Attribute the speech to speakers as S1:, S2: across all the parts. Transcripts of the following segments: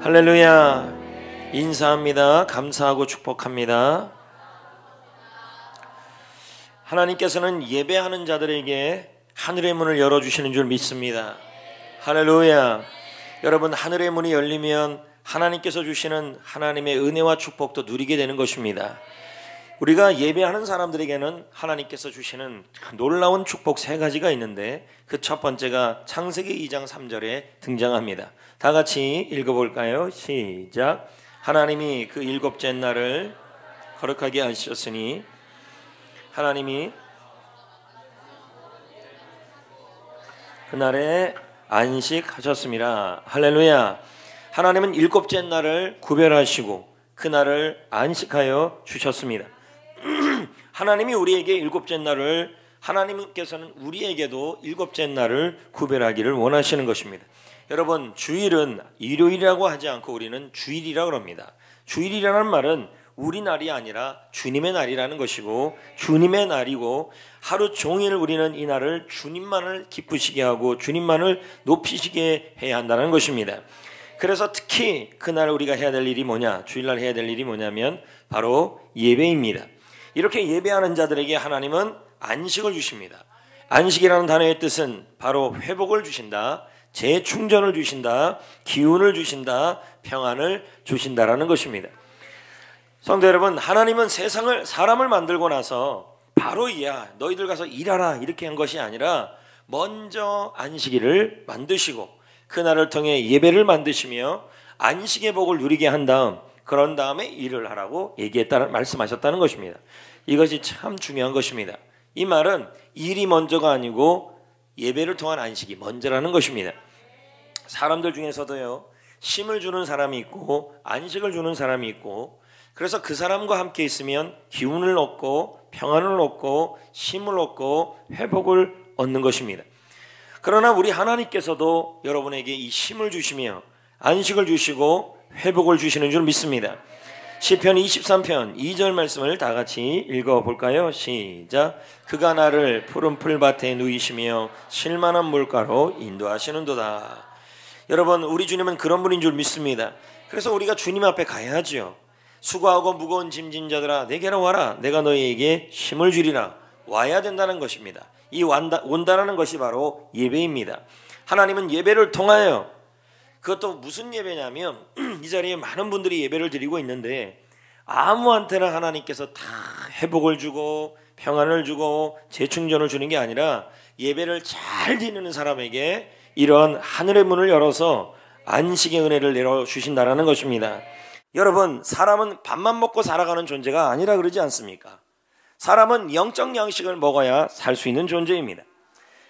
S1: 할렐루야. 인사합니다. 감사하고 축복합니다. 하나님께서는 예배하는 자들에게 하늘의 문을 열어주시는 줄 믿습니다. 할렐루야. 여러분, 하늘의 문이 열리면 하나님께서 주시는 하나님의 은혜와 축복도 누리게 되는 것입니다. 우리가 예배하는 사람들에게는 하나님께서 주시는 놀라운 축복 세 가지가 있는데, 그 첫 번째가 창세기 2장 3절에 등장합니다. 다 같이 읽어볼까요? 시작. 하나님이 그 일곱째 날을 거룩하게 하셨으니 하나님이 그날에 안식하셨습니다. 할렐루야. 하나님은 일곱째 날을 구별하시고 그날을 안식하여 주셨습니다. 하나님이 우리에게 일곱째 날을, 하나님께서는 우리에게도 일곱째 날을 구별하기를 원하시는 것입니다. 여러분, 주일은 일요일이라고 하지 않고 우리는 주일이라고 합니다. 주일이라는 말은 우리 날이 아니라 주님의 날이라는 것이고, 주님의 날이고, 하루 종일 우리는 이 날을 주님만을 기쁘시게 하고 주님만을 높이시게 해야 한다는 것입니다. 그래서 특히 그날 우리가 해야 될 일이 뭐냐, 주일날 해야 될 일이 뭐냐면 바로 예배입니다. 이렇게 예배하는 자들에게 하나님은 안식을 주십니다. 안식이라는 단어의 뜻은 바로 회복을 주신다, 재충전을 주신다, 기운을 주신다, 평안을 주신다라는 것입니다. 성도 여러분, 하나님은 사람을 만들고 나서 바로 야 너희들 가서 일하라 이렇게 한 것이 아니라 먼저 안식일을 만드시고 그날을 통해 예배를 만드시며 안식의 복을 누리게 한 다음, 그런 다음에 일을 하라고 말씀하셨다는 것입니다. 이것이 참 중요한 것입니다. 이 말은 일이 먼저가 아니고 예배를 통한 안식이 먼저라는 것입니다. 사람들 중에서도요, 쉼을 주는 사람이 있고 안식을 주는 사람이 있고, 그래서 그 사람과 함께 있으면 기운을 얻고 평안을 얻고 쉼을 얻고 회복을 얻는 것입니다. 그러나 우리 하나님께서도 여러분에게 이 쉼을 주시며 안식을 주시고 회복을 주시는 줄 믿습니다. 시편 23편 2절 말씀을 다 같이 읽어볼까요? 시작. 그가 나를 푸른 풀밭에 누이시며 쉴만한 물가로 인도하시는도다. 여러분, 우리 주님은 그런 분인 줄 믿습니다. 그래서 우리가 주님 앞에 가야죠. 수고하고 무거운 짐진 자들아 내게로 와라, 내가 너희에게 쉼을 주리라. 와야 된다는 것입니다. 이 온다라는 것이 바로 예배입니다. 하나님은 예배를 통하여, 그것도 무슨 예배냐면 이 자리에 많은 분들이 예배를 드리고 있는데 아무한테나 하나님께서 다 회복을 주고 평안을 주고 재충전을 주는 게 아니라 예배를 잘 드리는 사람에게 이런 하늘의 문을 열어서 안식의 은혜를 내려주신다는 것입니다. 여러분, 사람은 밥만 먹고 살아가는 존재가 아니라 그러지 않습니까? 사람은 영적 양식을 먹어야 살 수 있는 존재입니다.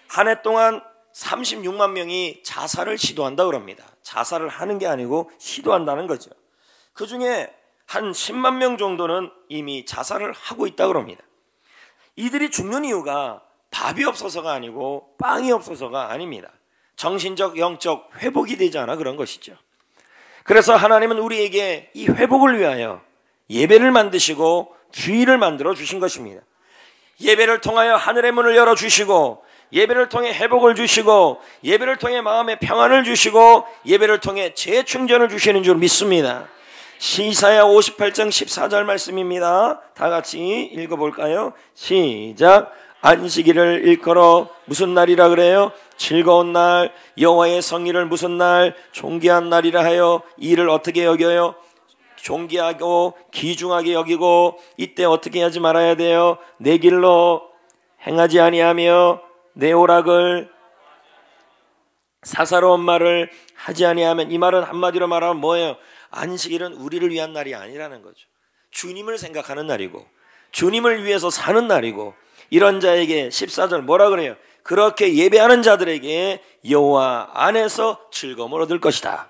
S1: 한 해 동안 36만 명이 자살을 시도한다 그럽니다. 자살을 하는 게 아니고 시도한다는 거죠. 그 중에 한 10만 명 정도는 이미 자살을 하고 있다 그럽니다. 이들이 죽는 이유가 밥이 없어서가 아니고 빵이 없어서가 아닙니다. 정신적, 영적 회복이 되지 않아 그런 것이죠. 그래서 하나님은 우리에게 이 회복을 위하여 예배를 만드시고 주일을 만들어 주신 것입니다. 예배를 통하여 하늘의 문을 열어주시고, 예배를 통해 회복을 주시고, 예배를 통해 마음의 평안을 주시고, 예배를 통해 재충전을 주시는 줄 믿습니다. 이사야 58장 14절 말씀입니다. 다 같이 읽어볼까요? 시작. 안식일을 일컬어 무슨 날이라 그래요? 즐거운 날, 여호와의 성일을 무슨 날? 존귀한 날이라 하여 이를 어떻게 여겨요? 존귀하고 귀중하게 여기고, 이때 어떻게 하지 말아야 돼요? 내 길로 행하지 아니하며 내 오락을, 사사로운 말을 하지 아니하면, 이 말은 한마디로 말하면 뭐예요? 안식일은 우리를 위한 날이 아니라는 거죠. 주님을 생각하는 날이고 주님을 위해서 사는 날이고, 이런 자에게 14절 뭐라 그래요? 그렇게 예배하는 자들에게 여호와 안에서 즐거움을 얻을 것이다.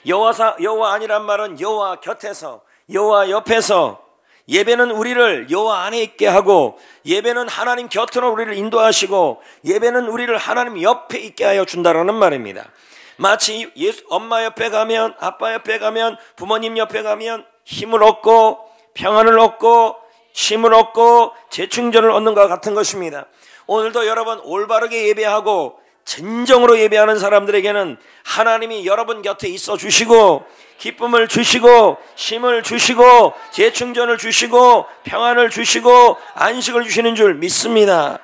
S1: 여호와 아니란 말은 여호와 곁에서, 여호와 옆에서. 예배는 우리를 여호와 안에 있게 하고, 예배는 하나님 곁으로 우리를 인도하시고, 예배는 우리를 하나님 옆에 있게 하여 준다라는 말입니다. 마치 엄마 옆에 가면, 아빠 옆에 가면, 부모님 옆에 가면 힘을 얻고 평안을 얻고 쉼을 얻고 재충전을 얻는 것과 같은 것입니다. 오늘도 여러분 올바르게 예배하고 진정으로 예배하는 사람들에게는 하나님이 여러분 곁에 있어 주시고 기쁨을 주시고 힘을 주시고 재충전을 주시고 평안을 주시고 안식을 주시는 줄 믿습니다.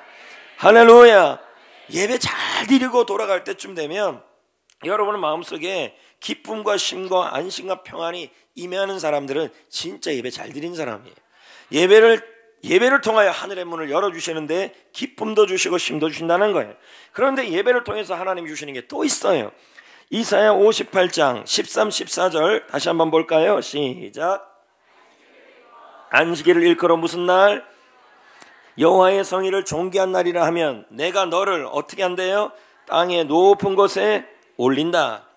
S1: 할렐루야. 예배 잘 드리고 돌아갈 때쯤 되면 여러분의 마음속에 기쁨과 쉼과 안식과 평안이 임하는 사람들은 진짜 예배 잘 드린 사람이에요. 예배를 통하여 하늘의 문을 열어주시는데 기쁨도 주시고 쉼도 주신다는 거예요. 그런데 예배를 통해서 하나님 주시는 게 또 있어요. 이사야 58장 13, 14절 다시 한번 볼까요? 시작. 안식일을 일컬어 무슨 날? 여호와의 성의를 존귀한 날이라 하면 내가 너를 어떻게 한대요? 땅의 높은 곳에 올린다.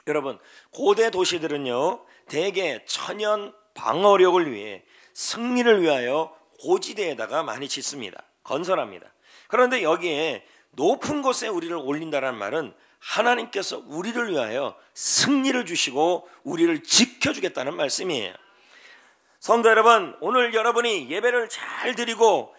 S1: 여러분, 고대 도시들은요 대개 천연 방어력을 위해 승리를 위하여 고지대에다가 많이 짓습니다. 건설합니다. 그런데 여기에 높은 곳에 우리를 올린다는 말은 하나님께서 우리를 위하여 승리를 주시고 우리를 지켜주겠다는 말씀이에요. 성도 여러분, 오늘 여러분이 예배를 잘 드리고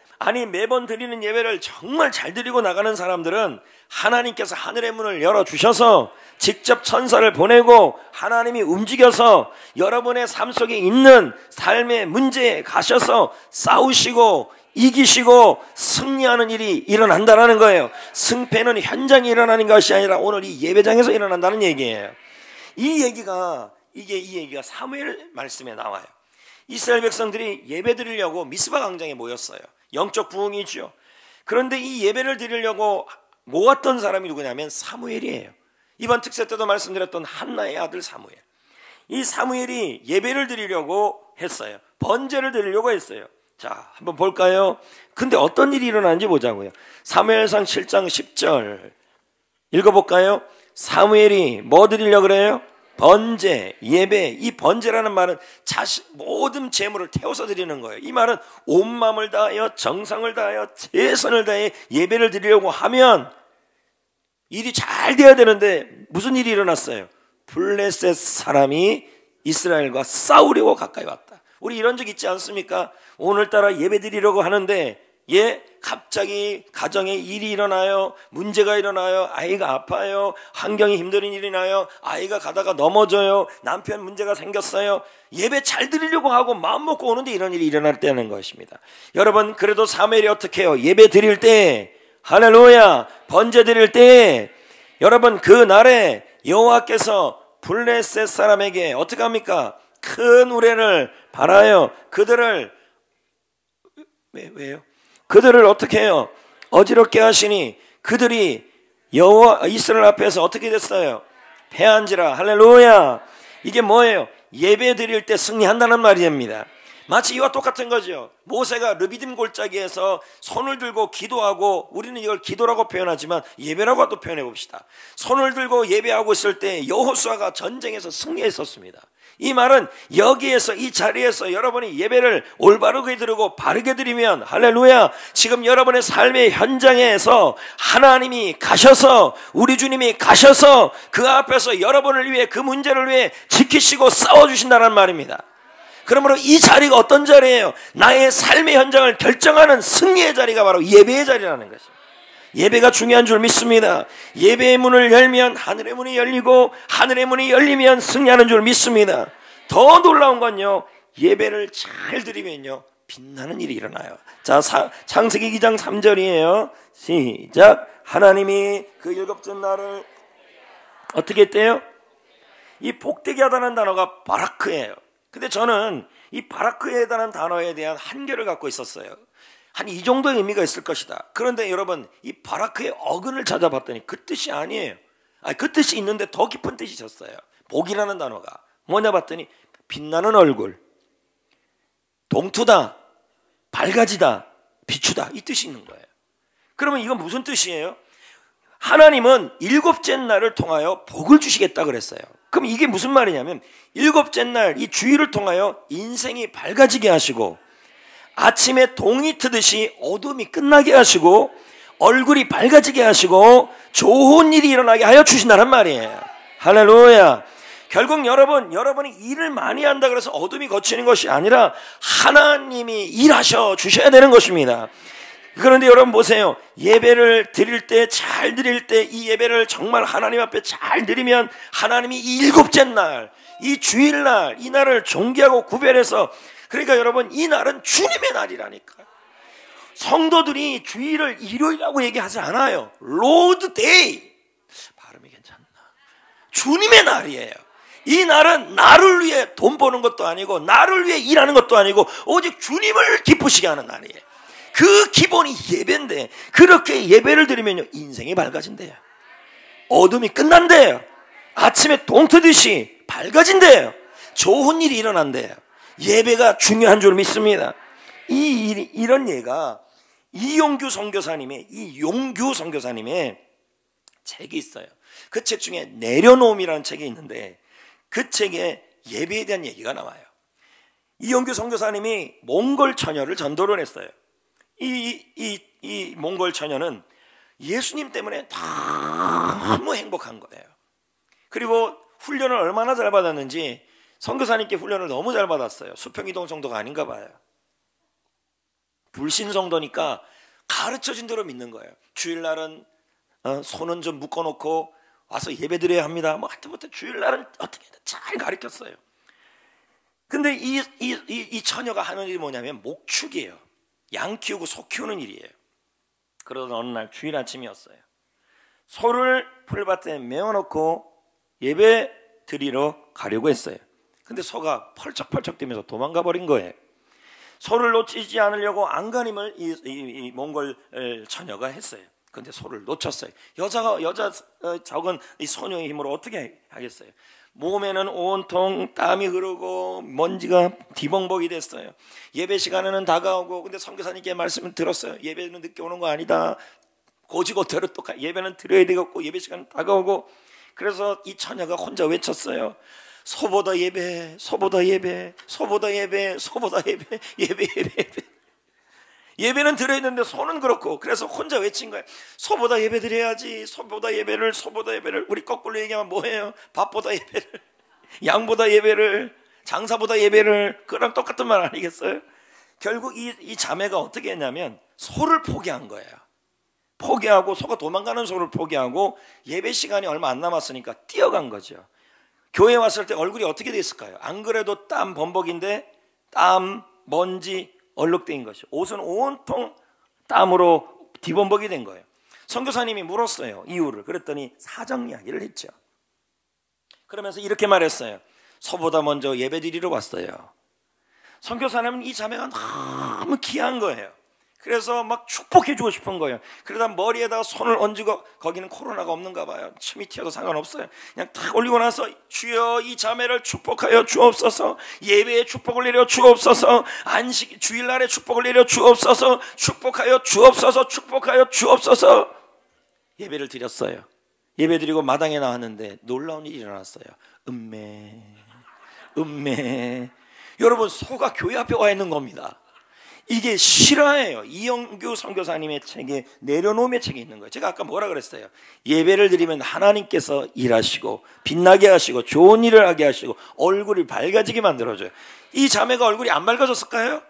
S1: 매번 드리는 예배를 정말 잘 드리고 나가는 사람들은 하나님께서 하늘의 문을 열어주셔서 직접 천사를 보내고 하나님이 움직여서 여러분의 삶 속에 있는 삶의 문제에 가셔서 싸우시고 이기시고 승리하는 일이 일어난다는 거예요. 승패는 현장에 일어나는 것이 아니라 오늘 이 예배장에서 일어난다는 얘기예요. 이 얘기가 사무엘 말씀에 나와요. 이스라엘 백성들이 예배 드리려고 미스바 광장에 모였어요. 영적 부흥이죠. 그런데 이 예배를 드리려고 모았던 사람이 누구냐면 사무엘이에요. 이번 특세 때도 말씀드렸던 한나의 아들 사무엘. 이 사무엘이 예배를 드리려고 했어요. 번제를 드리려고 했어요. 자, 한번 볼까요? 근데 어떤 일이 일어나는지 보자고요. 사무엘상 7장 10절 읽어볼까요? 사무엘이 뭐 드리려고 그래요? 번제, 예배. 이 번제라는 말은 모든 재물을 태워서 드리는 거예요. 이 말은 온 마음을 다하여 정성을 다하여 최선을 다해 예배를 드리려고 하면 일이 잘 돼야 되는데 무슨 일이 일어났어요? 블레셋 사람이 이스라엘과 싸우려고 가까이 왔다. 우리 이런 적 있지 않습니까? 오늘따라 예배 드리려고 하는데 갑자기 가정에 일이 일어나요. 문제가 일어나요. 아이가 아파요. 환경이 힘든 일이 나요. 아이가 가다가 넘어져요. 남편 문제가 생겼어요. 예배 잘 드리려고 하고 마음 먹고 오는데 이런 일이 일어날 때는 것입니다. 여러분, 그래도 사무엘이 어떻게 해요? 예배 드릴 때, 할렐루야, 번제 드릴 때 여러분, 그 날에 여호와께서 블레셋 사람에게 어떻게 합니까? 큰 우레를 발하여 그들을 왜요? 그들을 어떻게 해요? 어지럽게 하시니 그들이 여호와 이스라엘 앞에서 어떻게 됐어요? 패한지라. 할렐루야. 이게 뭐예요? 예배 드릴 때 승리한다는 말입니다. 마치 이와 똑같은 거죠. 모세가 르비딤 골짜기에서 손을 들고 기도하고, 우리는 이걸 기도라고 표현하지만 예배라고 또 표현해 봅시다. 손을 들고 예배하고 있을 때 여호수아가 전쟁에서 승리했었습니다. 이 말은 여기에서, 이 자리에서 여러분이 예배를 올바르게 드리고 바르게 드리면, 할렐루야, 지금 여러분의 삶의 현장에서 하나님이 가셔서, 우리 주님이 가셔서 그 앞에서 여러분을 위해, 그 문제를 위해 지키시고 싸워주신다는 말입니다. 그러므로 이 자리가 어떤 자리예요? 나의 삶의 현장을 결정하는 승리의 자리가 바로 예배의 자리라는 것입니다. 예배가 중요한 줄 믿습니다. 예배의 문을 열면 하늘의 문이 열리고, 하늘의 문이 열리면 승리하는 줄 믿습니다. 더 놀라운 건요, 예배를 잘 드리면요 빛나는 일이 일어나요. 자, 창세기 2장 3절이에요. 시작. 하나님이 그 일곱째 날을 어떻게 했대요? 이 복되게 하다는 단어가 바라크예요. 근데 저는 이 바라크에 해당하는 단어에 대한 한계를 갖고 있었어요. 한 이 정도의 의미가 있을 것이다. 그런데 여러분, 이 바라크의 어근을 찾아봤더니 그 뜻이 아니에요. 그 뜻이 있는데 더 깊은 뜻이 있었어요. 복이라는 단어가 뭐냐 봤더니 빛나는 얼굴, 동투다, 밝아지다, 비추다, 이 뜻이 있는 거예요. 그러면 이건 무슨 뜻이에요? 하나님은 일곱째 날을 통하여 복을 주시겠다 그랬어요. 그럼 이게 무슨 말이냐면, 일곱째 날 이 주일을 통하여 인생이 밝아지게 하시고, 아침에 동이 트듯이 어둠이 끝나게 하시고, 얼굴이 밝아지게 하시고, 좋은 일이 일어나게 하여 주신다는 말이에요. 할렐루야. 결국 여러분이 일을 많이 한다 그래서 어둠이 걷히는 것이 아니라 하나님이 일하셔 주셔야 되는 것입니다. 그런데 여러분 보세요. 예배를 드릴 때, 잘 드릴 때, 이 예배를 정말 하나님 앞에 잘 드리면 하나님이 이 일곱째 날, 이 주일날, 이 날을 존귀하고 구별해서, 그러니까 여러분 이 날은 주님의 날이라니까. 성도들이 주일을 일요일이라고 얘기하지 않아요. 로드 데이. 발음이 괜찮나? 주님의 날이에요. 이 날은 나를 위해 돈 버는 것도 아니고 나를 위해 일하는 것도 아니고 오직 주님을 기쁘시게 하는 날이에요. 그 기본이 예배인데, 그렇게 예배를 드리면요 인생이 밝아진대요. 어둠이 끝난대요. 아침에 동 트듯이 밝아진대요. 좋은 일이 일어난대요. 예배가 중요한 줄 믿습니다. 이런 예가 이용규 선교사님의 책이 있어요. 그 책 중에 내려놓음이라는 책이 있는데 그 책에 예배에 대한 얘기가 나와요. 이용규 선교사님이 몽골 처녀를 전도를 했어요. 이 몽골 처녀는 예수님 때문에 너무 행복한 거예요. 그리고 훈련을 얼마나 잘 받았는지, 선교사님께 훈련을 너무 잘 받았어요. 수평이동 정도가 아닌가 봐요. 불신성도니까 가르쳐진 대로 믿는 거예요. 주일날은 손은 좀 묶어놓고 와서 예배드려야 합니다. 뭐 하여튼 주일날은 어떻게 잘 가르쳤어요. 근데 이 처녀가 하는 일이 뭐냐면 목축이에요. 양 키우고 소 키우는 일이에요. 그러던 어느 날 주일 아침이었어요. 소를 풀밭에 메어놓고 예배 드리러 가려고 했어요. 근데 소가 펄쩍펄쩍 뛰면서 도망가 버린 거예요. 소를 놓치지 않으려고 안간힘을 이 몽골 처녀가 했어요. 근데 소를 놓쳤어요. 여자 적은 이 소녀의 힘으로 어떻게 하겠어요? 몸에는 온통 땀이 흐르고 먼지가 뒤벙벅이 됐어요. 예배 시간에는 다가오고, 근데 선교사님께 말씀을 들었어요. 예배는 늦게 오는 거 아니다. 고지고대로 또 예배는 드려야 되겠고 예배 시간은 다가오고. 그래서 이 처녀가 혼자 외쳤어요. 소보다 예배, 소보다 예배, 소보다 예배, 소보다 예배, 예배. 예배는 드려야 되는데 소는 그렇고, 그래서 혼자 외친 거예요. 소보다 예배 드려야지. 소보다 예배를. 우리 거꾸로 얘기하면 뭐예요? 밥보다 예배를, 양보다 예배를, 장사보다 예배를. 그랑 똑같은 말 아니겠어요? 결국 이 자매가 어떻게 했냐면 소를 포기한 거예요. 포기하고, 소가 도망가는 소를 포기하고 예배 시간이 얼마 안 남았으니까 뛰어간 거죠. 교회 왔을 때 얼굴이 어떻게 됐을까요? 안 그래도 땀 범벅인데 땀, 먼지, 얼룩된 것이, 옷은 온통 땀으로 뒤범벅이 된 거예요. 선교사님이 물었어요, 이유를. 그랬더니 사정 이야기를 했죠. 그러면서 이렇게 말했어요. 소보다 먼저 예배드리러 왔어요. 선교사님은 이 자매가 너무 귀한 거예요. 그래서 막 축복해주고 싶은 거예요. 그러다 머리에다가 손을 얹고, 거기는 코로나가 없는가 봐요. 침이 튀어도 상관없어요. 그냥 탁 올리고 나서, 주여 이 자매를 축복하여 주옵소서, 예배에 축복을 내려 주옵소서, 주일날에 축복을 내려 주옵소서, 축복하여 주옵소서, 축복하여 주옵소서. 예배를 드렸어요. 예배 드리고 마당에 나왔는데 놀라운 일이 일어났어요. 음매. 여러분, 소가 교회 앞에 와 있는 겁니다. 이게 실화예요. 이영규 선교사님의 책에, 내려놓음의 책에 있는 거예요. 제가 아까 뭐라 그랬어요? 예배를 드리면 하나님께서 일하시고 빛나게 하시고 좋은 일을 하게 하시고 얼굴이 밝아지게 만들어줘요. 이 자매가 얼굴이 안 밝아졌을까요?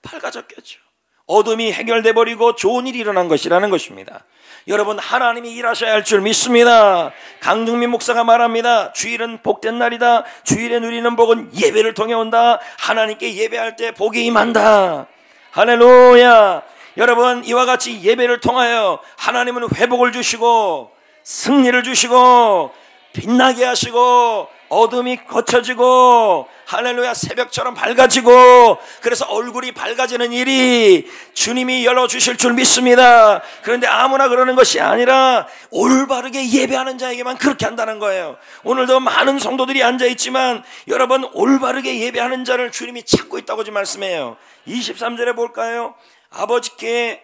S1: 밝아졌겠죠. 어둠이 해결돼 버리고 좋은 일이 일어난 것이라는 것입니다. 여러분, 하나님이 일하셔야 할 줄 믿습니다. 강중민 목사가 말합니다. 주일은 복된 날이다. 주일에 누리는 복은 예배를 통해 온다. 하나님께 예배할 때 복이 임한다. 할렐루야. 여러분, 이와 같이 예배를 통하여 하나님은 회복을 주시고 승리를 주시고 빛나게 하시고 어둠이 거쳐지고, 할렐루야, 새벽처럼 밝아지고, 그래서 얼굴이 밝아지는 일이 주님이 열어주실 줄 믿습니다. 그런데 아무나 그러는 것이 아니라 올바르게 예배하는 자에게만 그렇게 한다는 거예요. 오늘도 많은 성도들이 앉아있지만 여러분, 올바르게 예배하는 자를 주님이 찾고 있다고 지금 말씀해요. 23절에 볼까요? 아버지께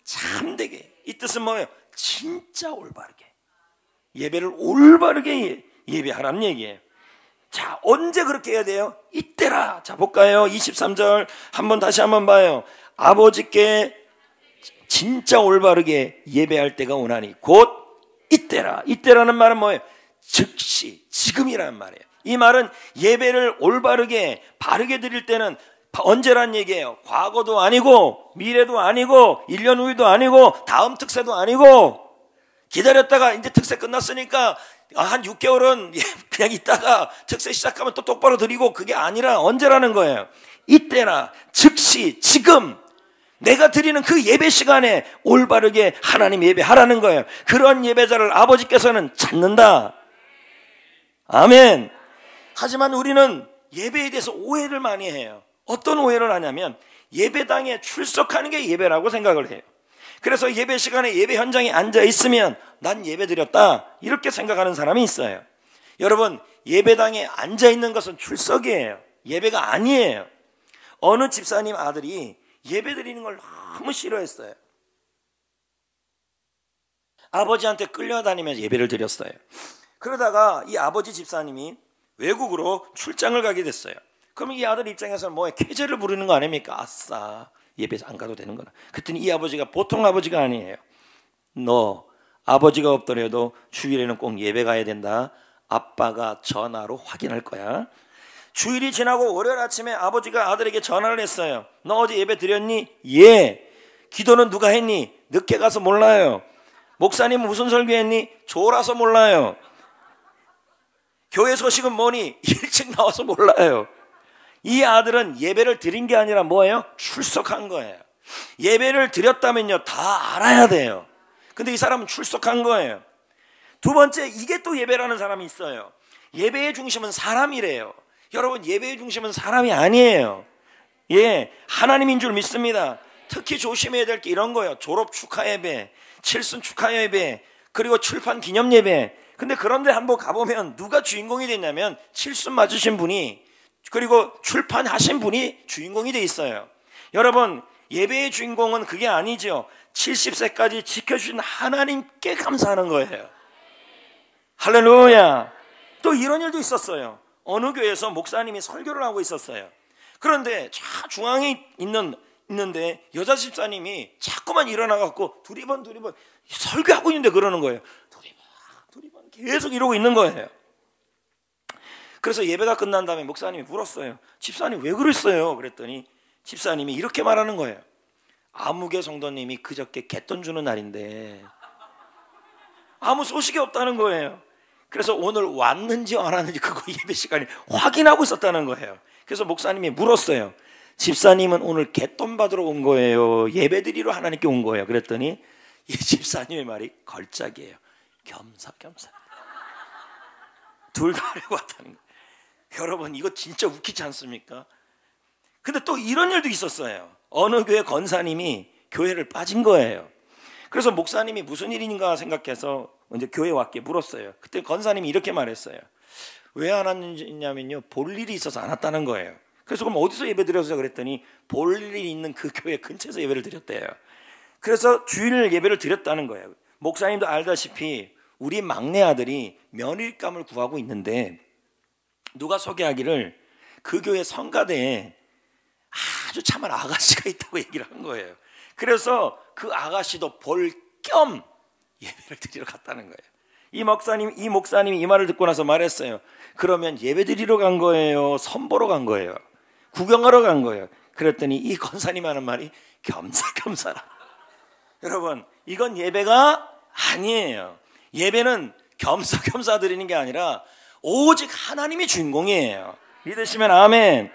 S1: 참되게. 이 뜻은 뭐예요? 진짜 올바르게 예배를 올바르게 예배하라는 얘기예요. 자, 언제 그렇게 해야 돼요? 이때라. 자, 볼까요? 23절 다시 한번 봐요. 아버지께 진짜 올바르게 예배할 때가 오나니 곧 이때라. 이때라는 말은 뭐예요? 즉시, 지금이라는 말이에요. 이 말은 예배를 올바르게 바르게 드릴 때는 언제란 얘기예요? 과거도 아니고 미래도 아니고 1년 후에도 아니고 다음 특세도 아니고 기다렸다가 이제 특세 끝났으니까 한 6개월은 그냥 있다가 특세 시작하면 또 똑바로 드리고 그게 아니라 언제라는 거예요? 이때나 즉시 지금 내가 드리는 그 예배 시간에 올바르게 하나님 예배하라는 거예요. 그런 예배자를 아버지께서는 찾는다. 아멘. 하지만 우리는 예배에 대해서 오해를 많이 해요. 어떤 오해를 하냐면 예배당에 출석하는 게 예배라고 생각을 해요. 그래서 예배 시간에 예배 현장에 앉아 있으면 난 예배 드렸다 이렇게 생각하는 사람이 있어요. 여러분, 예배당에 앉아 있는 것은 출석이에요. 예배가 아니에요. 어느 집사님 아들이 예배 드리는 걸 너무 싫어했어요. 아버지한테 끌려다니면서 예배를 드렸어요. 그러다가 이 아버지 집사님이 외국으로 출장을 가게 됐어요. 그러면 이 아들 입장에서는 뭐에 쾌재를 부르는 거 아닙니까? 아싸, 예배 안 가도 되는구나. 그랬더니 이 아버지가 보통 아버지가 아니에요. 너 아버지가 없더라도 주일에는 꼭 예배 가야 된다. 아빠가 전화로 확인할 거야. 주일이 지나고 월요일 아침에 아버지가 아들에게 전화를 했어요. 너 어제 예배 드렸니? 예. 기도는 누가 했니? 늦게 가서 몰라요. 목사님은 무슨 설교했니? 졸아서 몰라요. 교회 소식은 뭐니? 일찍 나와서 몰라요. 이 아들은 예배를 드린 게 아니라 뭐예요? 출석한 거예요. 예배를 드렸다면요 다 알아야 돼요. 근데 이 사람은 출석한 거예요. 두 번째, 이게 또 예배라는 사람이 있어요. 예배의 중심은 사람이래요. 여러분, 예배의 중심은 사람이 아니에요. 예, 하나님인 줄 믿습니다. 특히 조심해야 될 게 이런 거예요. 졸업 축하 예배, 칠순 축하 예배, 그리고 출판 기념 예배. 근데 그런데 한번 가보면 누가 주인공이 됐냐면 칠순 맞으신 분이, 그리고 출판하신 분이 주인공이 돼 있어요. 여러분, 예배의 주인공은 그게 아니죠. 70세까지 지켜주신 하나님께 감사하는 거예요. 할렐루야. 또 이런 일도 있었어요. 어느 교회에서 목사님이 설교를 하고 있었어요. 그런데 중앙에 있는데 여자 집사님이 자꾸만 일어나갖고 두리번 설교하고 있는데 그러는 거예요. 두리번 계속 이러고 있는 거예요. 그래서 예배가 끝난 다음에 목사님이 물었어요. 집사님 왜 그랬어요? 그랬더니 집사님이 이렇게 말하는 거예요. 아무개 성도님이 그저께 갯돈 주는 날인데 아무 소식이 없다는 거예요. 그래서 오늘 왔는지 안 왔는지 그거 예배 시간에 확인하고 있었다는 거예요. 그래서 목사님이 물었어요. 집사님은 오늘 갯돈 받으러 온 거예요? 예배 드리러 하나님께 온 거예요? 그랬더니 이 집사님의 말이 걸작이에요. 겸사겸사. 둘 다 하려고 왔다는 거예요. 여러분, 이거 진짜 웃기지 않습니까? 근데 또 이런 일도 있었어요. 어느 교회 권사님이 교회를 빠진 거예요. 그래서 목사님이 무슨 일인가 생각해서 이제 교회 왔게 물었어요. 그때 권사님이 이렇게 말했어요. 왜 안 왔냐면요, 볼 일이 있어서 안 왔다는 거예요. 그래서 그럼 어디서 예배 드렸어요? 그랬더니 볼 일이 있는 그 교회 근처에서 예배를 드렸대요. 그래서 주일 예배를 드렸다는 거예요. 목사님도 알다시피 우리 막내 아들이 면일감을 구하고 있는데 누가 소개하기를 그 교회 성가대에 아주 참한 아가씨가 있다고 얘기를 한 거예요. 그래서 그 아가씨도 볼 겸 예배를 드리러 갔다는 거예요. 이 목사님이 이 말을 듣고 나서 말했어요. 그러면 예배 드리러 간 거예요? 선보러 간 거예요? 구경하러 간 거예요? 그랬더니 이 권사님이 하는 말이 겸사겸사라. 여러분, 이건 예배가 아니에요. 예배는 겸사겸사 드리는 게 아니라 오직 하나님이 주인공이에요. 믿으시면 아멘.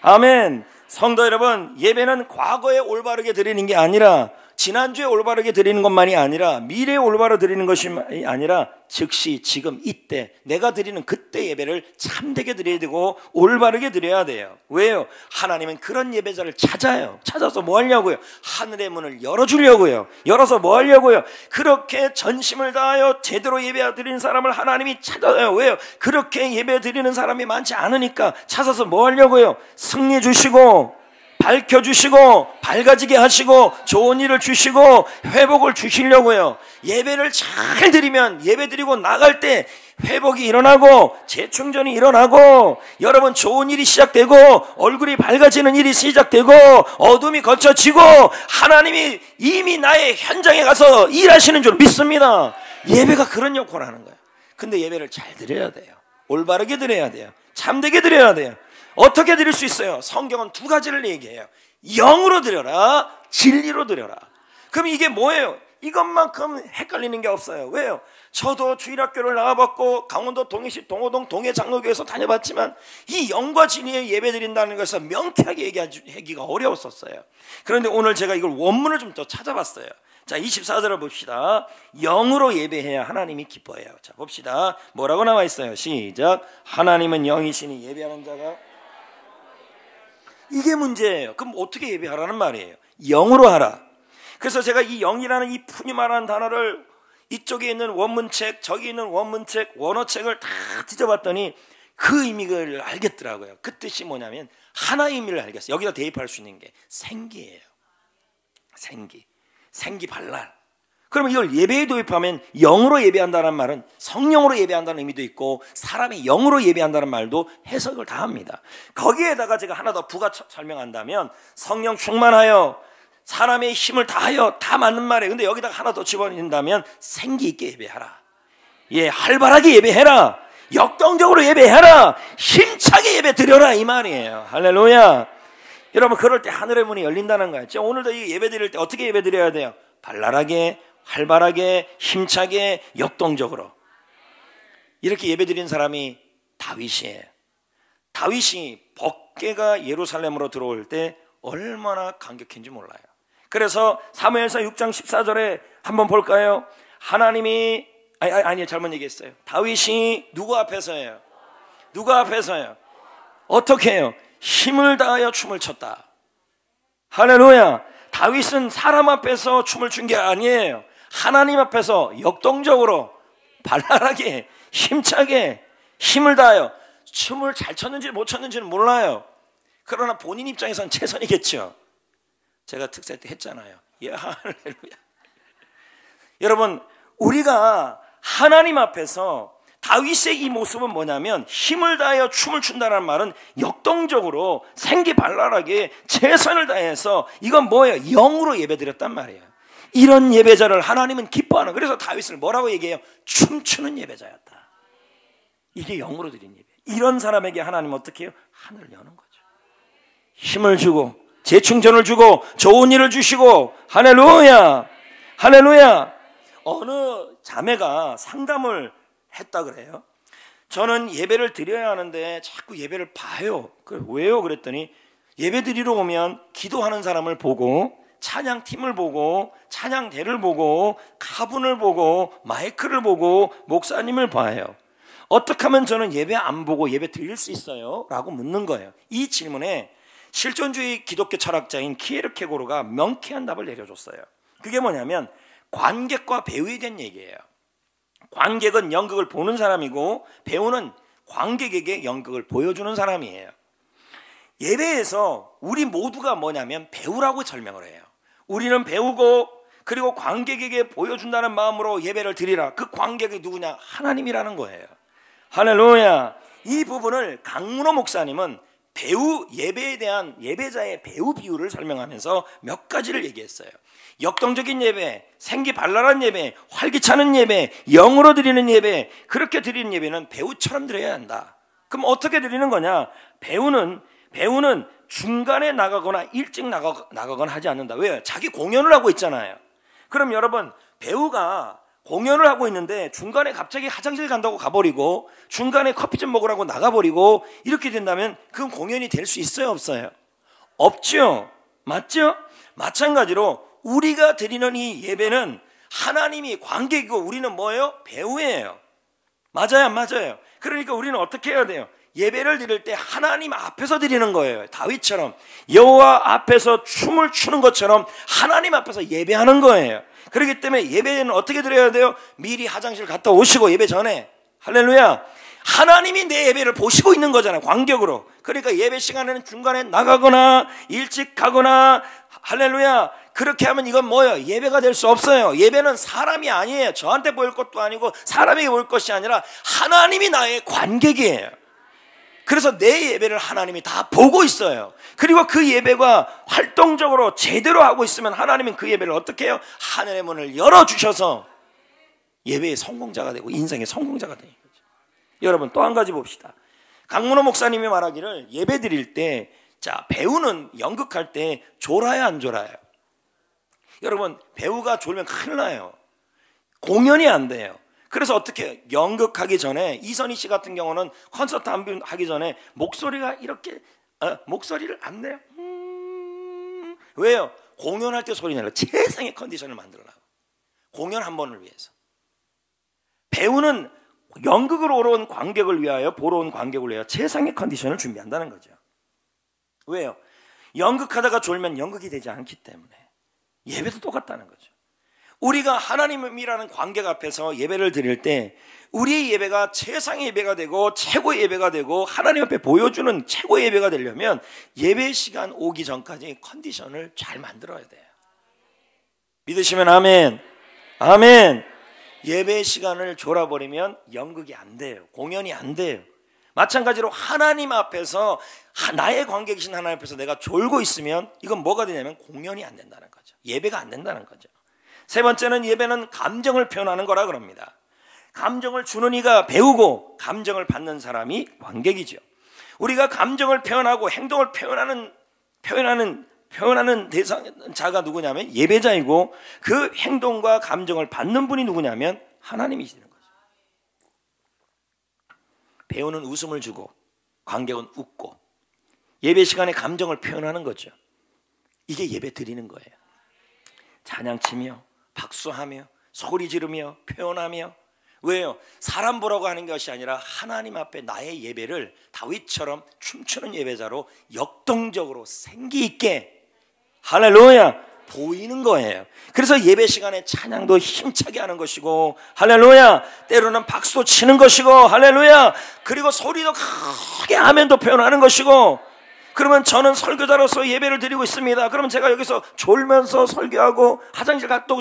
S1: 아멘. 성도 여러분, 예배는 과거에 올바르게 드리는 게 아니라, 지난주에 올바르게 드리는 것만이 아니라, 미래에 올바르게 드리는 것이 아니라 즉시 지금 이때 내가 드리는 그때 예배를 참되게 드려야 되고 올바르게 드려야 돼요. 왜요? 하나님은 그런 예배자를 찾아요. 찾아서 뭐 하려고요? 하늘의 문을 열어주려고요. 열어서 뭐 하려고요? 그렇게 전심을 다하여 제대로 예배 드리는 사람을 하나님이 찾아요. 왜요? 그렇게 예배 드리는 사람이 많지 않으니까 찾아서 뭐 하려고요? 승리 주시고 밝혀주시고 밝아지게 하시고 좋은 일을 주시고 회복을 주시려고요. 예배를 잘 드리면 예배 드리고 나갈 때 회복이 일어나고 재충전이 일어나고 여러분 좋은 일이 시작되고 얼굴이 밝아지는 일이 시작되고 어둠이 거쳐지고 하나님이 이미 나의 현장에 가서 일하시는 줄 믿습니다. 예배가 그런 역할을 하는 거예요. 근데 예배를 잘 드려야 돼요. 올바르게 드려야 돼요. 참되게 드려야 돼요. 어떻게 드릴 수 있어요? 성경은 두 가지를 얘기해요. 영으로 드려라, 진리로 드려라. 그럼 이게 뭐예요? 이것만큼 헷갈리는 게 없어요. 왜요? 저도 주일학교를 나와봤고 강원도 동해시 동호동 동해장로교에서 다녀봤지만 이 영과 진리의 예배 드린다는 것을 명쾌하게 얘기하기가 어려웠었어요. 그런데 오늘 제가 이걸 원문을 좀 더 찾아봤어요. 자, 24절을 봅시다. 영으로 예배해야 하나님이 기뻐해요. 자, 봅시다. 뭐라고 나와 있어요? 시작. 하나님은 영이시니 예배하는 자가, 이게 문제예요. 그럼 어떻게 예배하라는 말이에요? 영으로 하라. 그래서 제가 이 영이라는 이 푸념하라는 단어를 이쪽에 있는 원문책, 저기 있는 원문책, 원어책을 다 뒤져봤더니 그 의미를 알겠더라고요. 그 뜻이 뭐냐면 하나의 의미를 알겠어요. 여기다 대입할 수 있는 게 생기예요. 생기 발랄. 그러면 이걸 예배에 도입하면 영으로 예배한다는 말은 성령으로 예배한다는 의미도 있고 사람의 영으로 예배한다는 말도 해석을 다 합니다. 거기에다가 제가 하나 더 부가 설명한다면 성령 충만하여 사람의 힘을 다하여, 다 맞는 말이에요. 근데 여기다가 하나 더 집어넣는다면 생기 있게 예배하라. 예, 활발하게 예배해라. 역동적으로 예배해라. 힘차게 예배 드려라, 이 말이에요. 할렐루야. 여러분, 그럴 때 하늘의 문이 열린다는 거예요. 오늘도 이 예배 드릴 때 어떻게 예배 드려야 돼요? 발랄하게, 활발하게, 힘차게, 역동적으로. 이렇게 예배 드린 사람이 다윗이에요. 다윗이 법궤가 예루살렘으로 들어올 때 얼마나 감격했는지 몰라요. 그래서 사무엘상 6장 14절에 한번 볼까요? 하나님이 아니요, 잘못 얘기했어요. 다윗이 누구 앞에서예요? 누구 앞에서요? 어떻게 해요? 힘을 다하여 춤을 췄다. 할렐루야. 다윗은 사람 앞에서 춤을 춘 게 아니에요. 하나님 앞에서 역동적으로 발랄하게 힘차게 힘을 다하여, 춤을 잘 췄는지 못 췄는지는 몰라요. 그러나 본인 입장에서는 최선이겠죠. 제가 특세 때 했잖아요. 예, 할렐루야. 여러분, 우리가 하나님 앞에서 다윗의 이 모습은 뭐냐면 힘을 다하여 춤을 춘다는 말은 역동적으로 생기발랄하게 최선을 다해서, 이건 뭐예요? 영으로 예배드렸단 말이에요. 이런 예배자를 하나님은 기뻐하는. 그래서 다윗을 뭐라고 얘기해요? 춤추는 예배자였다. 이게 영으로 드린 예배. 이런 사람에게 하나님은 어떻게 해요? 하늘을 여는 거죠. 힘을 주고 재충전을 주고 좋은 일을 주시고. 할렐루야. 할렐루야. 어느 자매가 상담을 했다 그래요. 저는 예배를 드려야 하는데 자꾸 예배를 봐요. 왜요? 그랬더니 예배 드리러 오면 기도하는 사람을 보고, 찬양팀을 보고, 찬양대를 보고, 가분을 보고, 마이크를 보고, 목사님을 봐요. 어떻게 하면 저는 예배 안 보고 예배 드릴 수 있어요? 라고 묻는 거예요. 이 질문에 실존주의 기독교 철학자인 키에르케고르가 명쾌한 답을 내려줬어요. 그게 뭐냐면 관객과 배우에 대한 얘기예요. 관객은 연극을 보는 사람이고 배우는 관객에게 연극을 보여주는 사람이에요. 예배에서 우리 모두가 뭐냐면 배우라고 설명을 해요. 우리는 배우고, 그리고 관객에게 보여준다는 마음으로 예배를 드리라. 그 관객이 누구냐? 하나님이라는 거예요. 할렐루야. 이 부분을 강문호 목사님은 배우, 예배에 대한 예배자의 배우 비유를 설명하면서 몇 가지를 얘기했어요. 역동적인 예배, 생기발랄한 예배, 활기차는 예배, 영으로 드리는 예배, 그렇게 드리는 예배는 배우처럼 드려야 한다. 그럼 어떻게 드리는 거냐? 배우는 중간에 나가거나 일찍 나가거나 하지 않는다. 왜요? 자기 공연을 하고 있잖아요. 그럼 여러분, 배우가 공연을 하고 있는데 중간에 갑자기 화장실 간다고 가버리고 중간에 커피 좀 먹으라고 나가버리고 이렇게 된다면 그건 공연이 될 수 있어요? 없어요? 없죠? 맞죠? 마찬가지로 우리가 드리는 이 예배는 하나님이 관객이고 우리는 뭐예요? 배우예요. 맞아요? 안 맞아요? 그러니까 우리는 어떻게 해야 돼요? 예배를 드릴 때 하나님 앞에서 드리는 거예요. 다윗처럼 여호와 앞에서 춤을 추는 것처럼 하나님 앞에서 예배하는 거예요. 그렇기 때문에 예배는 어떻게 드려야 돼요? 미리 화장실 갔다 오시고, 예배 전에. 할렐루야. 하나님이 내 예배를 보시고 있는 거잖아요, 관객으로. 그러니까 예배 시간에는 중간에 나가거나 일찍 가거나, 할렐루야, 그렇게 하면 이건 뭐예요? 예배가 될 수 없어요. 예배는 사람이 아니에요. 저한테 보일 것도 아니고 사람에게 보일 것이 아니라 하나님이 나의 관객이에요. 그래서 내 예배를 하나님이 다 보고 있어요. 그리고 그 예배가 활동적으로 제대로 하고 있으면 하나님은 그 예배를 어떻게 해요? 하늘의 문을 열어주셔서 예배의 성공자가 되고 인생의 성공자가 되는 거죠. 여러분, 또 한 가지 봅시다. 강문호 목사님이 말하기를 예배 드릴 때, 자, 배우는 연극할 때 졸아야 안 졸아요? 여러분, 배우가 졸면 큰일 나요. 공연이 안 돼요. 그래서 어떻게 연극하기 전에, 이선희 씨 같은 경우는 콘서트 하기 전에 목소리가 이렇게 목소리를 안 내요. 왜요? 공연할 때 소리 내려 최상의 컨디션을 만들어놔요. 공연 한 번을 위해서. 배우는 연극으로 온 관객을 위하여, 보러 온 관객을 위하여 최상의 컨디션을 준비한다는 거죠. 왜요? 연극하다가 졸면 연극이 되지 않기 때문에. 예배도 똑같다는 거죠. 우리가 하나님이라는 관객 앞에서 예배를 드릴 때 우리의 예배가 최상의 예배가 되고 최고의 예배가 되고 하나님 앞에 보여주는 최고의 예배가 되려면 예배 시간 오기 전까지 컨디션을 잘 만들어야 돼요. 믿으시면 아멘. 아멘. 예배 시간을 졸아버리면 연극이 안 돼요. 공연이 안 돼요. 마찬가지로 하나님 앞에서, 나의 관객이신 하나님 앞에서 내가 졸고 있으면 이건 뭐가 되냐면 공연이 안 된다는 거죠. 예배가 안 된다는 거죠. 세 번째는 예배는 감정을 표현하는 거라 그럽니다. 감정을 주는 이가 배우고 감정을 받는 사람이 관객이죠. 우리가 감정을 표현하고 행동을 표현하는 대상자가 누구냐면 예배자이고, 그 행동과 감정을 받는 분이 누구냐면 하나님이시는 거죠. 배우는 웃음을 주고 관객은 웃고, 예배 시간에 감정을 표현하는 거죠. 이게 예배 드리는 거예요. 찬양치며 박수하며 소리 지르며 표현하며. 왜요? 사람 보라고 하는 것이 아니라 하나님 앞에 나의 예배를 다윗처럼 춤추는 예배자로 역동적으로 생기 있게, 할렐루야, 보이는 거예요. 그래서 예배 시간에 찬양도 힘차게 하는 것이고, 할렐루야, 때로는 박수도 치는 것이고, 할렐루야, 그리고 소리도 크게 아멘도 표현하는 것이고. 그러면 저는 설교자로서 예배를 드리고 있습니다. 그러면 제가 여기서 졸면서 설교하고 화장실 갔다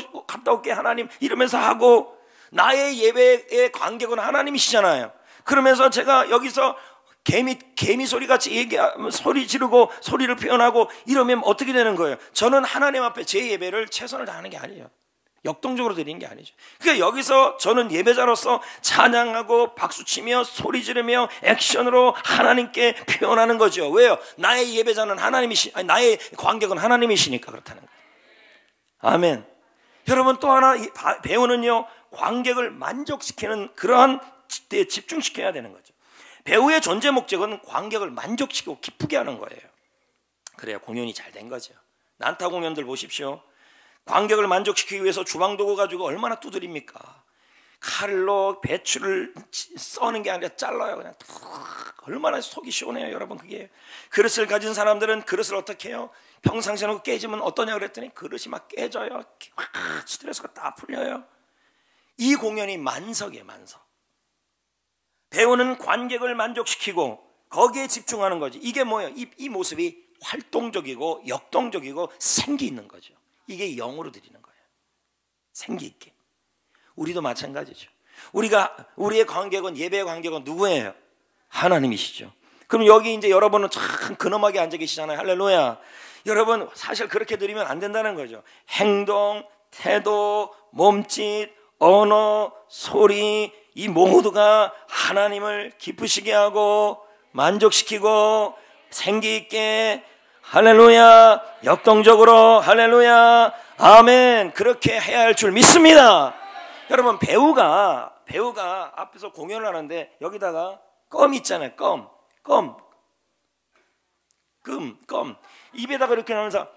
S1: 올게 하나님 이러면서 하고, 나의 예배의 관객은 하나님이시잖아요. 그러면서 제가 여기서 개미 소리 같이 소리 지르고 소리를 표현하고 이러면 어떻게 되는 거예요? 저는 하나님 앞에 제 예배를 최선을 다하는 게 아니에요. 역동적으로 드리는 게 아니죠. 그러니까 여기서 저는 예배자로서 찬양하고 박수치며 소리 지르며 액션으로 하나님께 표현하는 거죠. 왜요? 나의 예배자는 나의 관객은 하나님이시니까 그렇다는 거예요. 아멘. 여러분, 또 하나 배우는요, 관객을 만족시키는 그러한 데 집중시켜야 되는 거죠. 배우의 존재 목적은 관객을 만족시키고 기쁘게 하는 거예요. 그래야 공연이 잘 된 거죠. 난타 공연들 보십시오. 관객을 만족시키기 위해서 주방도구 가지고 얼마나 두드립니까? 칼로 배추를 써는 게 아니라 잘라요. 그냥 얼마나 속이 시원해요, 여러분. 그게 그릇을 가진 사람들은 그릇을 어떻게 해요? 평상시에 놓고 깨지면 어떠냐 그랬더니 그릇이 막 깨져요. 스트레스가 다 풀려요. 이 공연이 만석이에요, 만석. 배우는 관객을 만족시키고 거기에 집중하는 거지. 이게 뭐예요? 이 모습이 활동적이고 역동적이고 생기 있는 거죠. 이게 영으로 드리는 거예요. 생기 있게. 우리도 마찬가지죠. 우리의 관객은, 예배의 관객은 누구예요? 하나님이시죠. 그럼 여기 이제 여러분은 참 근엄하게 앉아 계시잖아요. 할렐루야. 여러분, 사실 그렇게 드리면 안 된다는 거죠. 행동, 태도, 몸짓, 언어, 소리, 이 모두가 하나님을 기쁘시게 하고 만족시키고 생기 있게, 할렐루야, 역동적으로, 할렐루야, 아멘, 그렇게 해야 할 줄 믿습니다. 여러분, 배우가 앞에서 공연을 하는데 여기다가 껌 있잖아요. 껌 입에다가 이렇게 하면서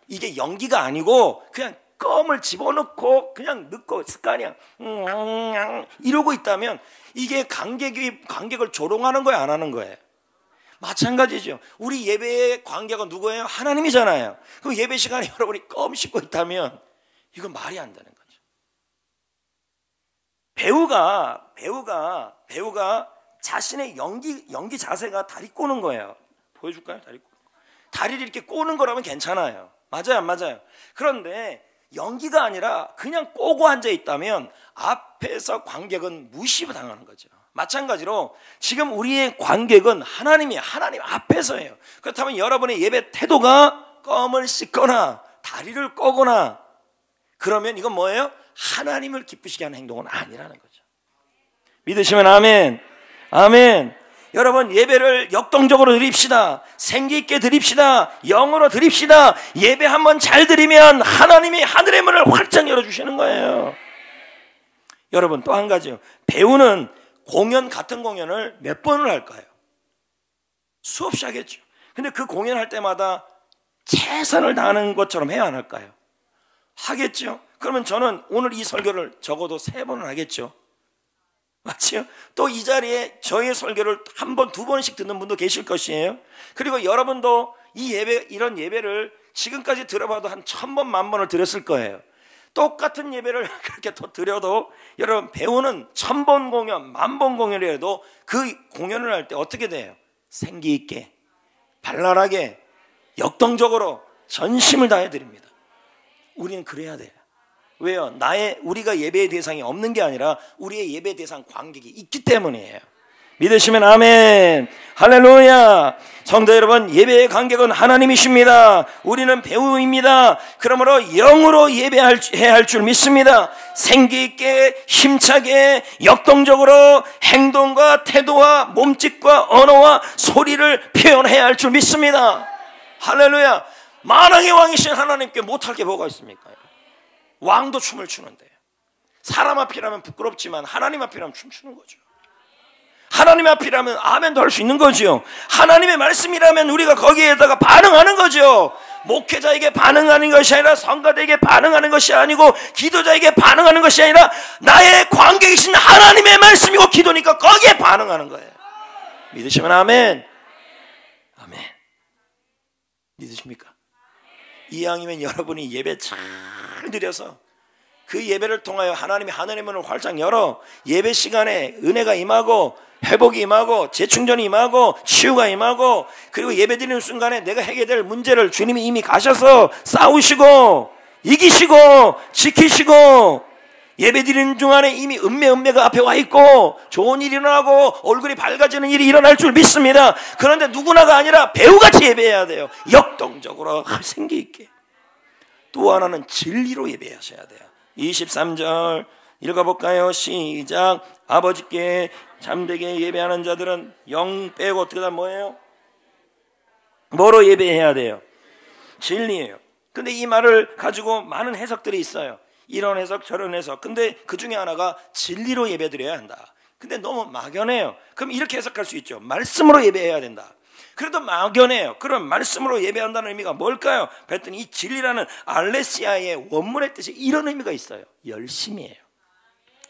S1: 이게 연기가 아니고 그냥 껌을 집어넣고 그냥 넣고 습관이야 이러고 있다면 이게 관객을 조롱하는 거예요, 안 하는 거예요? 마찬가지죠. 우리 예배의 관객은 누구예요? 하나님이잖아요. 그럼 예배 시간에 여러분이 껌 씹고 있다면 이건 말이 안 되는 거죠. 배우가 자신의 연기 자세가 다리 꼬는 거예요. 보여줄까요? 다리를 이렇게 꼬는 거라면 괜찮아요. 맞아요, 안 맞아요? 그런데 연기가 아니라 그냥 꼬고 앉아 있다면 앞에서 관객은 무시당하는 거죠. 마찬가지로 지금 우리의 관객은 하나님 앞에서예요. 그렇다면 여러분의 예배 태도가 껌을 씹거나 다리를 꼬거나 그러면 이건 뭐예요? 하나님을 기쁘시게 하는 행동은 아니라는 거죠. 믿으시면 아멘. 아멘. 여러분, 예배를 역동적으로 드립시다. 생기 있게 드립시다. 영으로 드립시다. 예배 한번 잘 드리면 하나님이 하늘의 문을 활짝 열어주시는 거예요. 여러분, 또 한 가지요. 배우는 같은 공연을 몇 번을 할까요? 수없이 하겠죠. 근데 그 공연할 때마다 최선을 다하는 것처럼 해야 안 할까요? 하겠죠. 그러면 저는 오늘 이 설교를 적어도 3번은 하겠죠. 맞죠? 또 이 자리에 저의 설교를 1번, 2번씩 듣는 분도 계실 것이에요. 그리고 여러분도 이런 예배를 지금까지 들어봐도 한 1000번, 10,000번을 들었을 거예요. 똑같은 예배를 그렇게 또 드려도 여러분, 배우는 1000번 공연, 10,000번 공연이라도 그 공연을 할 때 어떻게 돼요? 생기 있게, 발랄하게, 역동적으로 전심을 다해 드립니다. 우리는 그래야 돼요. 왜요? 우리가 예배의 대상이 없는 게 아니라 우리의 예배 대상 관객이 있기 때문이에요. 믿으시면 아멘. 할렐루야. 성도 여러분, 예배의 관객은 하나님이십니다. 우리는 배우입니다. 그러므로 영으로 예배해야 할 줄 믿습니다. 생기 있게, 힘차게, 역동적으로 행동과 태도와 몸짓과 언어와 소리를 표현해야 할 줄 믿습니다. 할렐루야. 만왕의 왕이신 하나님께 못할 게 뭐가 있습니까? 왕도 춤을 추는데, 사람 앞이라면 부끄럽지만 하나님 앞이라면 춤추는 거죠. 하나님 앞이라면 아멘도 할 수 있는 거죠. 하나님의 말씀이라면 우리가 거기에다가 반응하는 거죠. 목회자에게 반응하는 것이 아니라 성가대에게 반응하는 것이 아니고 기도자에게 반응하는 것이 아니라 나의 관객이신 하나님의 말씀이고 기도니까 거기에 반응하는 거예요. 믿으시면 아멘. 아멘. 믿으십니까? 이왕이면 여러분이 예배 잘 드려서 그 예배를 통하여 하나님이 하늘의 문을 활짝 열어 예배 시간에 은혜가 임하고 회복이 임하고 재충전이 임하고 치유가 임하고, 그리고 예배 드리는 순간에 내가 해결될 문제를 주님이 이미 가셔서 싸우시고 이기시고 지키시고, 예배 드리는 중간에 이미 은혜가 앞에 와 있고 좋은 일이 일어나고 얼굴이 밝아지는 일이 일어날 줄 믿습니다. 그런데 누구나가 아니라 배우같이 예배해야 돼요. 역동적으로 생기 있게. 또 하나는 진리로 예배하셔야 돼요. 23절 읽어볼까요? 시작. 아버지께 참되게 예배하는 자들은 영 빼고 어떻게 다 뭐예요? 뭐로 예배해야 돼요? 진리예요. 근데 이 말을 가지고 많은 해석들이 있어요. 이런 해석 저런 해석. 근데 그 중에 하나가 진리로 예배드려야 한다. 근데 너무 막연해요. 그럼 이렇게 해석할 수 있죠. 말씀으로 예배해야 된다. 그래도 막연해요. 그럼 말씀으로 예배한다는 의미가 뭘까요? 그랬더니 이 진리라는 알레시아의 원문의 뜻이 이런 의미가 있어요. 열심이에요.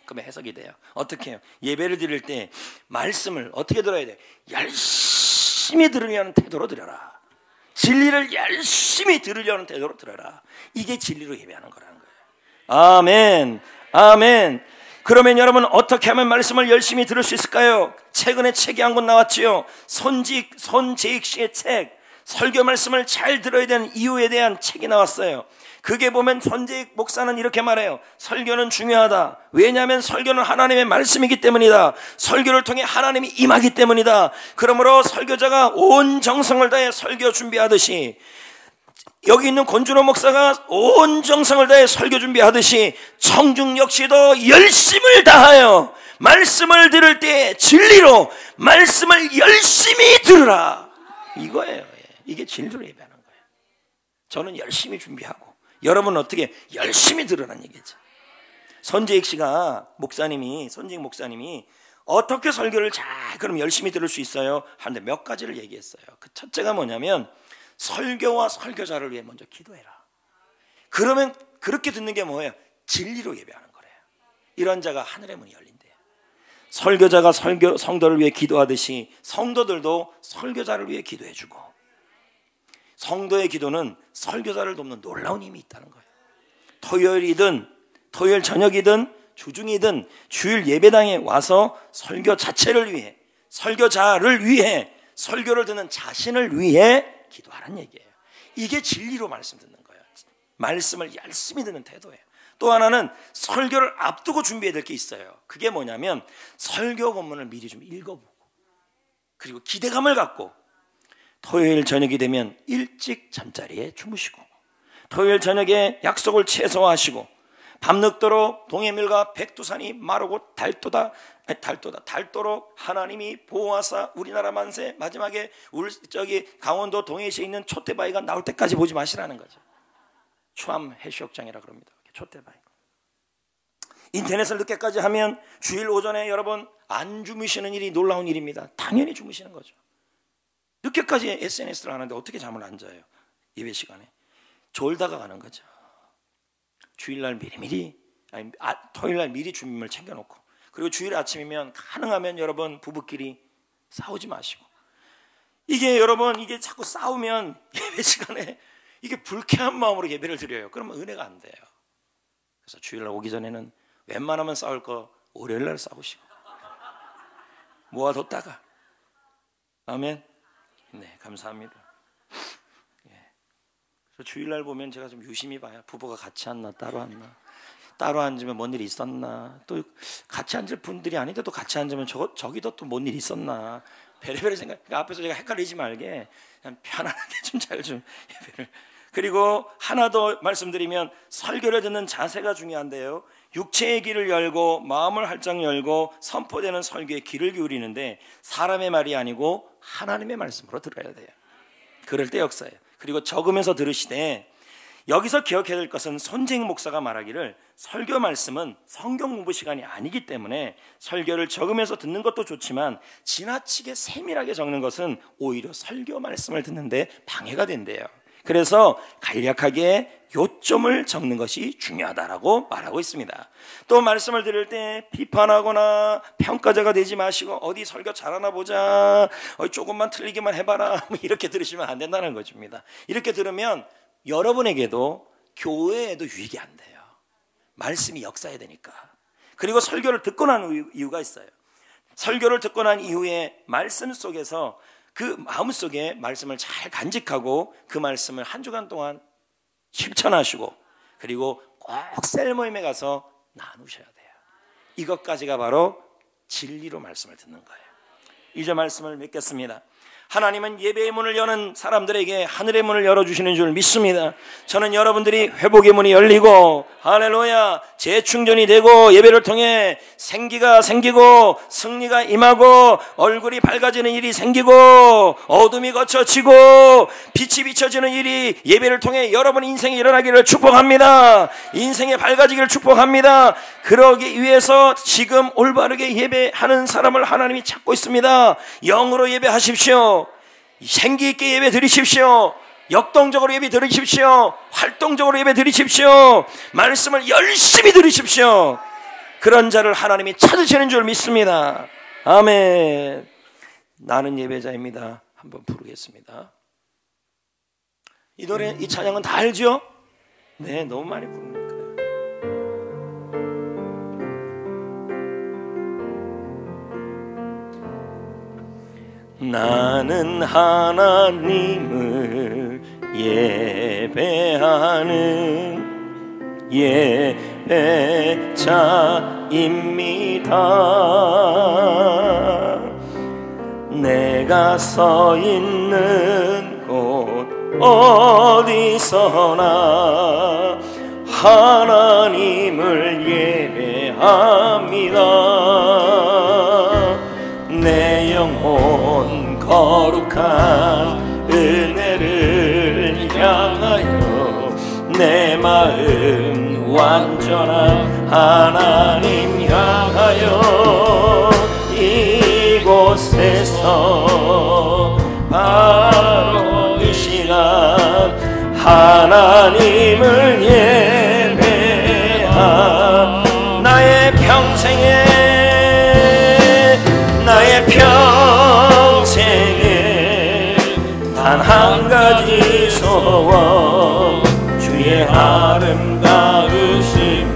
S1: 그러면 해석이 돼요. 어떻게 해요? 예배를 드릴 때 말씀을 어떻게 들어야 돼요? 열심히 들으려는 태도로 드려라. 진리를 열심히 들으려는 태도로 들어라. 이게 진리로 예배하는 거라는 거예요. 아멘. 아멘. 그러면 여러분, 어떻게 하면 말씀을 열심히 들을 수 있을까요? 최근에 책이 한 권 나왔지요. 손재익 씨의 책, 설교 말씀을 잘 들어야 되는 이유에 대한 책이 나왔어요. 그게 보면 손재익 목사는 이렇게 말해요. 설교는 중요하다. 왜냐하면 설교는 하나님의 말씀이기 때문이다. 설교를 통해 하나님이 임하기 때문이다. 그러므로 설교자가 온 정성을 다해 설교 준비하듯이, 여기 있는 권준호 목사가 온 정성을 다해 설교 준비하듯이 청중 역시도 열심을 다하여 말씀을 들을 때 진리로 말씀을 열심히 들으라. 이거예요. 이게 진리로 예배하는 거예요. 저는 열심히 준비하고 여러분은 어떻게 열심히 들으라는 얘기죠. 손재익 목사님이 어떻게 설교를 잘 그럼 열심히 들을 수 있어요? 하는데 몇 가지를 얘기했어요. 그 첫째가 뭐냐면 설교와 설교자를 위해 먼저 기도해라. 그러면 그렇게 듣는 게 뭐예요? 진리로 예배하는 거래요. 이런 자가 하늘의 문이 열린대요. 설교자가 성도를 위해 기도하듯이 성도들도 설교자를 위해 기도해주고, 성도의 기도는 설교자를 돕는 놀라운 힘이 있다는 거예요. 토요일 저녁이든 주중이든 주일 예배당에 와서 설교 자체를 위해, 설교자를 위해, 설교를 듣는 자신을 위해 기도하라는 얘기예요. 이게 진리로 말씀 듣는 거예요. 말씀을 열심히 듣는 태도예요. 또 하나는 설교를 앞두고 준비해야 될 게 있어요. 그게 뭐냐면 설교 본문을 미리 좀 읽어보고, 그리고 기대감을 갖고 토요일 저녁이 되면 일찍 잠자리에 주무시고, 토요일 저녁에 약속을 최소화하시고 밤늦도록 동해물과 백두산이 마르고 닳도록 하나님이 보호하사 우리나라 만세, 마지막에 강원도 동해시에 있는 촛대바위가 나올 때까지 보지 마시라는 거죠. 추암 해수욕장이라 그럽니다. 촛대바위. 인터넷을 늦게까지 하면 주일 오전에 여러분 안 주무시는 일이 놀라운 일입니다. 당연히 주무시는 거죠. 늦게까지 SNS를 하는데 어떻게 잠을 안 자요? 예배 시간에 졸다가 가는 거죠. 주일날 토요일날 미리 준비물 챙겨놓고, 그리고 주일 아침이면 가능하면 여러분 부부끼리 싸우지 마시고, 이게 여러분 이게 자꾸 싸우면 예배 시간에 이게 불쾌한 마음으로 예배를 드려요. 그러면 은혜가 안 돼요. 그래서 주일날 오기 전에는 웬만하면 싸울 거 월요일날 싸우시고 모아뒀다가, 아멘. 네, 감사합니다. 그래서 주일날 보면 제가 좀 유심히 봐요. 부부가 같이 앉나 따로 앉나, 따로 앉으면 뭔 일이 있었나, 또 같이 앉을 분들이 아닌데도 같이 앉으면 저기도 또 뭔 일이 있었나, 베레베레 생각. 그러니까 앞에서 제가 헷갈리지 말게 그냥 편안하게 좀 잘 좀 예배를. 그리고 하나 더 말씀드리면 설교를 듣는 자세가 중요한데요. 육체의 귀를 열고 마음을 활짝 열고 선포되는 설교에 귀를 기울이는데 사람의 말이 아니고 하나님의 말씀으로 들어야 돼요. 그럴 때 역사예요. 그리고 적으면서 들으시되, 여기서 기억해야 될 것은 손재익 목사가 말하기를 설교 말씀은 성경 공부 시간이 아니기 때문에 설교를 적으면서 듣는 것도 좋지만 지나치게 세밀하게 적는 것은 오히려 설교 말씀을 듣는데 방해가 된대요. 그래서 간략하게 요점을 적는 것이 중요하다라고 말하고 있습니다. 또 말씀을 들을 때 비판하거나 평가자가 되지 마시고 어디 설교 잘하나 보자, 조금만 틀리기만 해봐라, 이렇게 들으시면 안 된다는 것입니다. 이렇게 들으면 여러분에게도 교회에도 유익이 안 돼요. 말씀이 역사해야 되니까. 그리고 설교를 듣고 난 이유가 있어요. 설교를 듣고 난 이후에 말씀 속에서 그 마음속에 말씀을 잘 간직하고 그 말씀을 한 주간 동안 실천하시고, 그리고 꼭 셀 모임에 가서 나누셔야 돼요. 이것까지가 바로 진리로 말씀을 듣는 거예요. 이제 말씀을 맺겠습니다. 하나님은 예배의 문을 여는 사람들에게 하늘의 문을 열어주시는 줄 믿습니다. 저는 여러분들이 회복의 문이 열리고, 할렐루야, 재충전이 되고 예배를 통해 생기가 생기고 승리가 임하고 얼굴이 밝아지는 일이 생기고 어둠이 거쳐지고 빛이 비춰지는 일이 예배를 통해 여러분 인생에 일어나기를 축복합니다. 인생에 밝아지기를 축복합니다. 그러기 위해서 지금 올바르게 예배하는 사람을 하나님이 찾고 있습니다. 영으로 예배하십시오. 생기 있게 예배 드리십시오. 역동적으로 예배 드리십시오. 활동적으로 예배 드리십시오. 말씀을 열심히 들으십시오. 그런 자를 하나님이 찾으시는 줄 믿습니다. 아멘. 나는 예배자입니다. 한번 부르겠습니다. 이 노래, 이 찬양은 다 알죠? 네, 너무 많이 부릅니다. 나는 하나님을 예배하는 예배자입니다. 내가 서 있는 곳 어디서나 하나님을 예배합니다. 내 영혼 거룩한 은혜를 향하여 내 마음 완전한 하나님 향하여 이곳에서 바로 이 시간 하나님을 예배한 나의 평생에 단 한 가지 소원 주의 아름다우신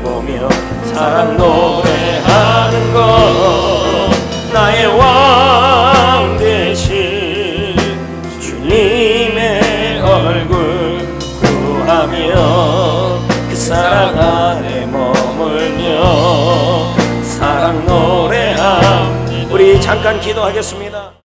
S1: 보며 사랑 노래하는 것 나의 왕 되신 주님의 얼굴 구하며 그 사랑 안에 머물며 사랑 노래합니다. 우리 잠깐 기도하겠습니다.